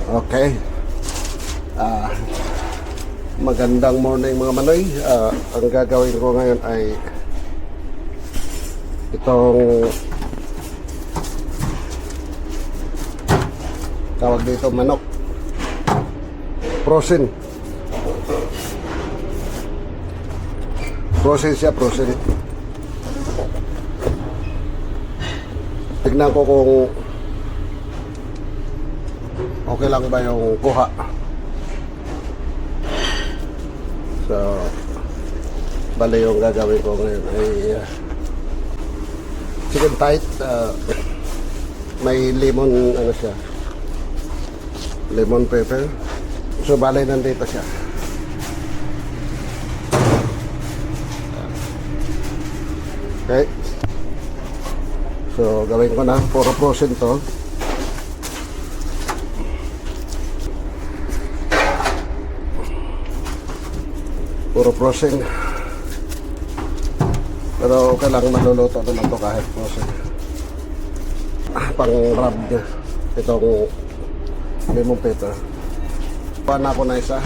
Okay. Magandang morning mga manoy. Ang gagawin ko ngayon ay itong tawag dito manok. Frozen. Frozen siya, frozen. Tignan ko kung okay lang ba yung kuha. So, bali yung gagawin ko ngayon ay chicken tight. May lemon, ano siya, lemon pepper. So, bali nandito siya. Okay. So, gawin ko na. Puro frozen to. Puro frozen. Pero okay lang, maluluto naman to kahit frozen. Pang-rub niya itong lemon pepper. Paano ako na isa?